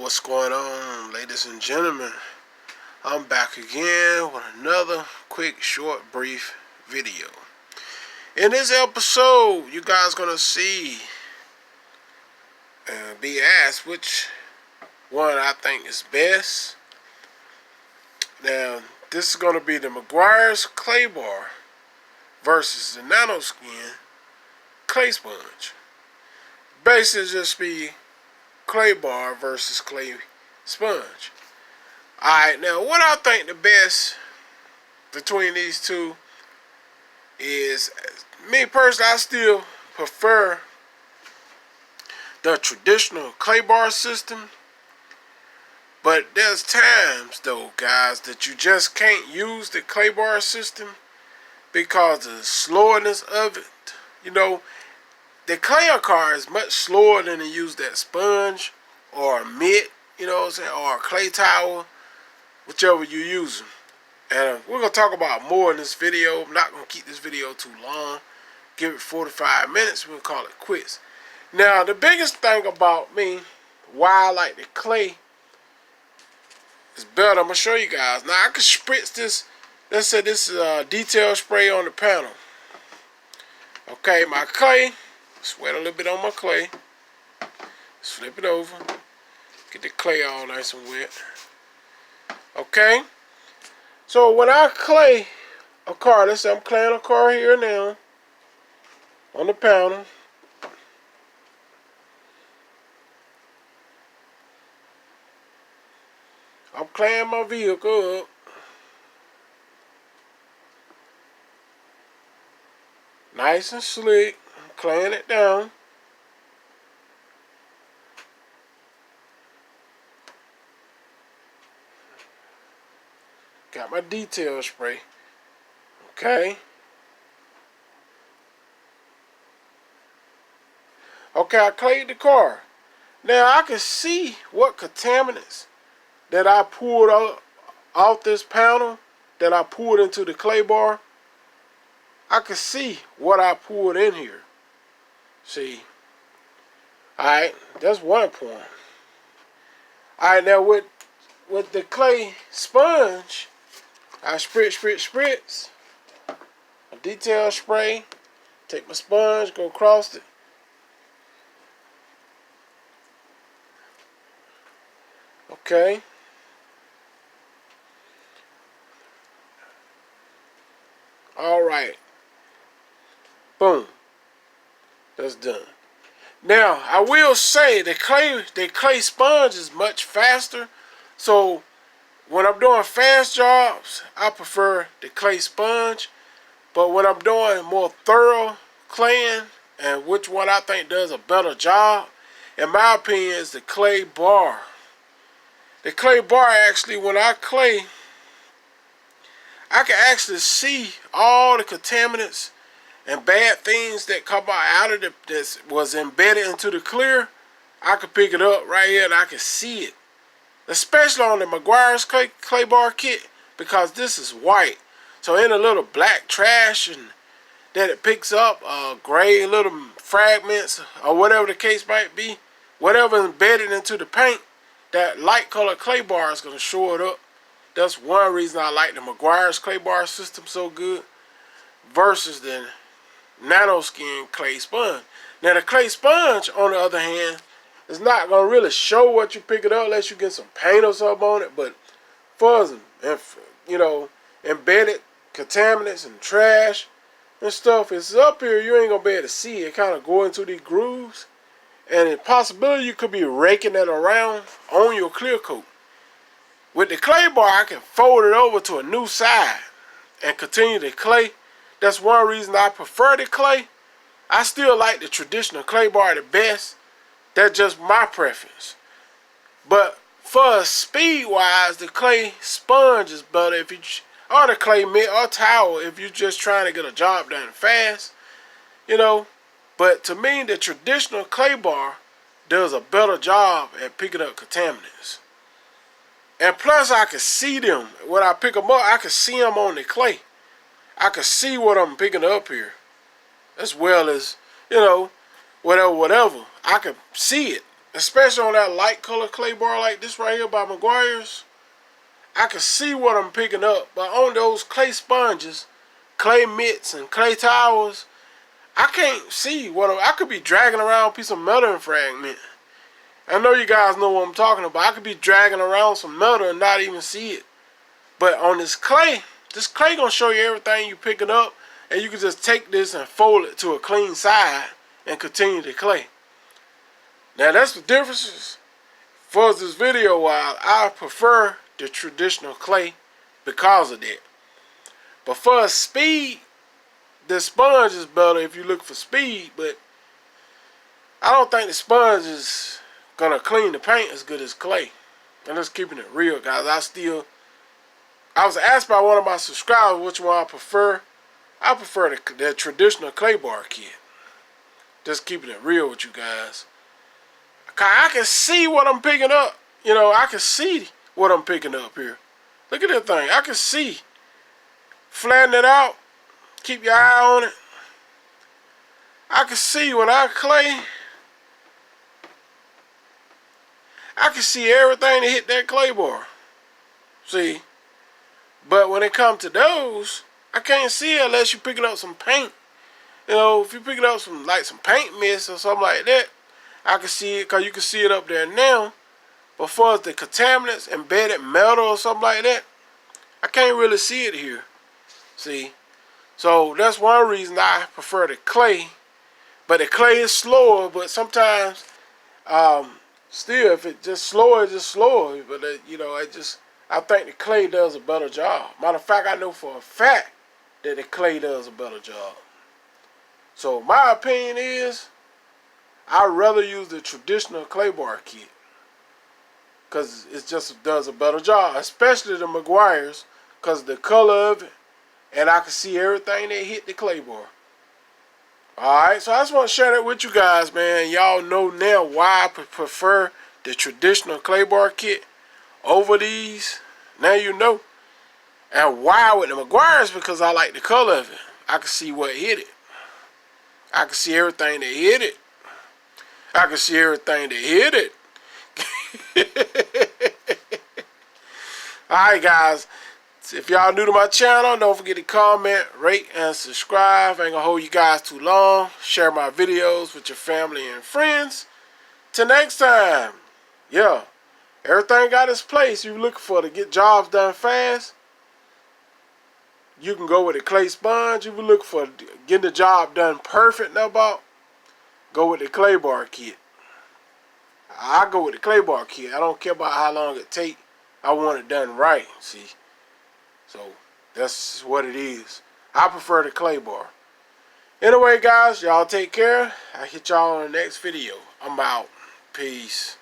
What's going on, ladies and gentlemen? I'm back again with another quick, short, brief video. In this episode, you guys gonna see be asked which one I think is best. Now, this is gonna be the Meguiar's clay bar versus the nanoskin clay sponge. Basically, just be clay bar versus clay sponge. Alright, now what I think the best between these two is, me personally, I still prefer the traditional clay bar system. But there's times though, guys, that you just can't use the clay bar system because of the slowness of it. You know, the clay car is much slower than to use that sponge or a mitt, you know what I'm saying, or a clay towel, whichever you're using. And we're going to talk about more in this video. I'm not going to keep this video too long. Give it 45 minutes. We'll call it quits. Now, the biggest thing about me, why I like the clay is better, I'm going to show you guys. Now, I can spritz this. Let's say this is a detail spray on the panel. Okay, my clay. Sweat a little bit on my clay. Flip it over. Get the clay all nice and wet. Okay. So when I clay a car, let's say I'm claying a car here now on the panel. I'm claying my vehicle up. Nice and slick. I'm claying it down. Got my detail spray. Okay. Okay, I clayed the car. Now I can see what contaminants that I poured off this panel, that I poured into the clay bar. I can see what I poured in here. See. Alright, that's one point. Alright, now with the clay sponge, I spritz. A detail spray. Take my sponge, go across it. Okay. Alright. Boom. That's done. Now, I will say the clay sponge is much faster. So when I'm doing fast jobs, I prefer the clay sponge. But when I'm doing more thorough claying, and which one I think does a better job, in my opinion, is the clay bar. The clay bar, actually, when I clay, I can actually see all the contaminants and bad things that come out of that was embedded into the clear. I can pick it up right here and I can see it. Especially on the Meguiar's clay bar kit, because this is white. So in a little black trash and that it picks up gray little fragments or whatever the case might be, whatever embedded into the paint, that light color clay bar is going to show it up. That's one reason I like the Meguiar's clay bar system so good versus the nanoskin clay sponge. Now the clay sponge, on the other hand, it's not going to really show what you pick it up unless you get some paint or something on it. But for some, you know, embedded contaminants and trash and stuff, it's up here, you ain't going to be able to see it. Kind of go into these grooves. And the possibility you could be raking it around on your clear coat. With the clay bar, I can fold it over to a new side and continue to clay. That's one reason I prefer the clay. I still like the traditional clay bar the best. That's just my preference. But for speed-wise, the clay sponge is better if you, or the clay mitt or towel if you're just trying to get a job done fast, you know. But to me, the traditional clay bar does a better job at picking up contaminants. And plus, I can see them. When I pick them up, I can see them on the clay. I can see what I'm picking up here. As well as, you know, whatever. I can see it. especially on that light color clay bar like this right here by Meguiar's, I can see what I'm picking up. But on those clay sponges, clay mitts, and clay towels, I can't see I could be dragging around a piece of metal fragment. I know you guys know what I'm talking about. I could be dragging around some metal and not even see it. But on this clay gonna show you everything you picking up, and you can just take this and fold it to a clean side and continue to clay. Now that's the differences. For this video, while I prefer the traditional clay because of that. But for speed, the sponge is better if you look for speed, but I don't think the sponge is gonna clean the paint as good as clay. I'm just keeping it real, guys. I was asked by one of my subscribers which one I prefer. I prefer the traditional clay bar kit. Just keeping it real with you guys. I can see what I'm picking up. You know, I can see what I'm picking up here. Look at that thing. I can see. Flatten it out. Keep your eye on it. I can see when I clay. I can see everything that hit that clay bar. See? But when it comes to those, I can't see it unless you're picking up some paint. You know, if you're picking up some paint mist or something like that, I can see it because you can see it up there now. But for the contaminants, embedded metal or something like that, I can't really see it here. See? So that's one reason I prefer the clay. But the clay is slower, but sometimes, still, if it's just slower, it's just slower. But, you know, I think the clay does a better job. Matter of fact, I know for a fact that the clay does a better job. So my opinion is, I'd rather use the traditional clay bar kit. Because it just does a better job. Especially the Meguiar's. Because of the color of it. And I can see everything that hit the clay bar. Alright, so I just want to share that with you guys, man. Y'all know now why I prefer the traditional clay bar kit over these. Now you know. And why with the Meguiar's, because I like the color of it. I can see what hit it. I can see everything that hit it. I can see everything that hit it. Alright, guys. If y'all new to my channel, don't forget to comment, rate, and subscribe. I ain't gonna hold you guys too long. Share my videos with your family and friends. Till next time. Yeah. Everything got its place. You're looking for to get jobs done fast. You can go with a clay sponge. If you're looking for getting the job done perfect now about, go with the clay bar kit. I go with the clay bar kit. I don't care about how long it take. I want it done right. See? So that's what it is. I prefer the clay bar. Anyway, guys, y'all take care. I'll hit y'all on the next video. I'm out. Peace.